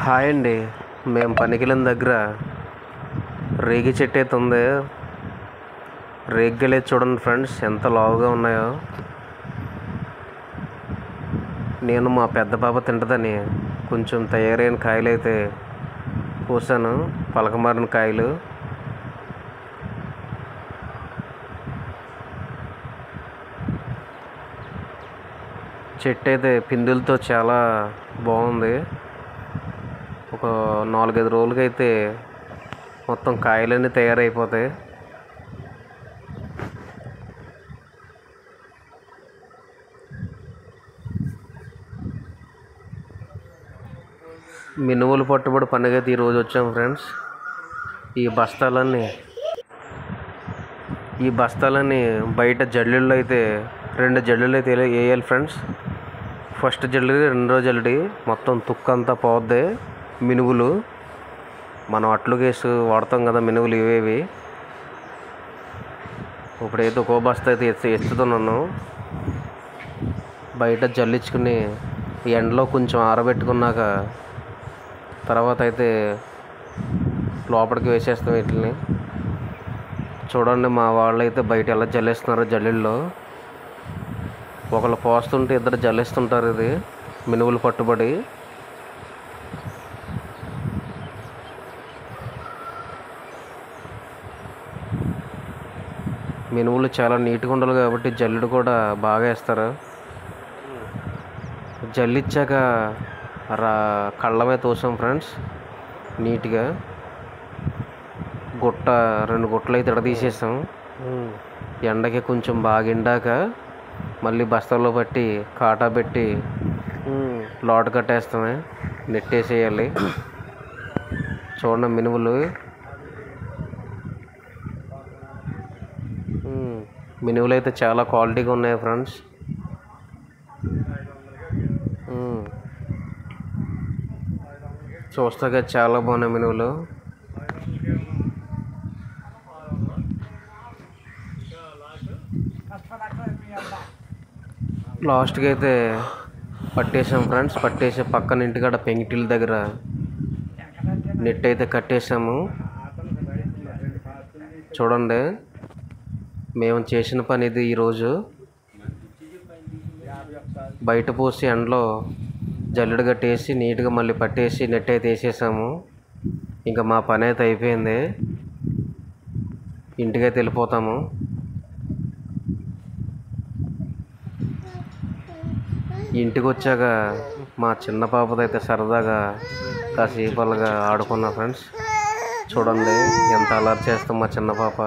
Hi అండి. మేము పనికిలిన దగ్గర రేగి చెట్టు అయితే ఉంది. రేగిగలు చూడండి ఫ్రెండ్స్, ఎంత లావుగా ఉన్నాయో. నేను మా పెద్ద పాప తింటుందని కొంచెం తయారైన కాయలు అయితే కోసాను, పలకమారిన కాయలు. చెట్టు అయితే పిందులతో చాలా బాగుంది. ఒక 4-5 రోజులకైతే మొత్తం కాయలన్నీ తయారైపోతాయి. మినుములు పట్టుబడి పండుగ అయితే ఈరోజు వచ్చాం ఫ్రెండ్స్. ఈ బస్తాలన్నీ బయట జల్లుల్లో అయితే 2 జల్లులు అయితే వేయాలి ఫ్రెండ్స్. ఫస్ట్ జల్లి, రెండో జల్లి మొత్తం తుక్కంతా పోద్ది. మినువులు మనం అట్లు కేసు వాడతాం కదా, మినువులు ఇవేవి. ఇప్పుడైతే ఒక్కో బస్తా అయితే ఎత్తుతున్నాను. బయట జల్లించుకుని ఎండలో కొంచెం ఆరబెట్టుకున్నాక తర్వాత అయితే లోపలికి వేసేస్తాం వీటిని. చూడండి మా వాళ్ళు అయితే బయట ఎలా జల్లేస్తున్నారో. జల్లిల్లో ఒకళ్ళు పోస్తుంటే ఇద్దరు జల్లిస్తుంటారు. ఇది మినువులు పట్టుబడి. మినువులు చాలా నీట్గా ఉండాలి కాబట్టి జల్లుడు కూడా బాగా వేస్తారు. జల్లిచ్చాక కళ్ళ మీద తోసాం ఫ్రెండ్స్ నీట్గా. 2 గుట్టలు అయితే తీసేసాం. ఎండకి కొంచెం బాగా ఎండాక మళ్ళీ బస్తాల్లో పట్టి కాటా పెట్టి లోటు కట్టేస్తామే, నెట్టేసేయాలి. చూడండి మినువులు అయితే చాలా క్వాలిటీగా ఉన్నాయి ఫ్రెండ్స్. చూస్తాగా చాలా బాగున్నాయి మినువులు. లాస్ట్కి అయితే పట్టేసాం ఫ్రెండ్స్. పట్టేసి పక్కన ఇంటికాడ పెంకిటిల దగ్గర నెట్ అయితే కట్టేసాము. చూడండి మేము చేసిన పని ఇది. ఈరోజు బయట పోసి ఎండలో జల్లెడ కట్టేసి నీట్గా మళ్ళీ పట్టేసి నెట్ అయితే వేసేసాము. ఇంకా మా పని అయితే అయిపోయింది. ఇంటికైతే వెళ్ళిపోతాము. ఇంటికి వచ్చాక మా చిన్న పాపతో అయితే సరదాగా కాసేపు అలాగా ఆడుకున్నా ఫ్రెండ్స్. చూడండి ఎంత అలర్ట్ చేస్తాం మా చిన్న పాప.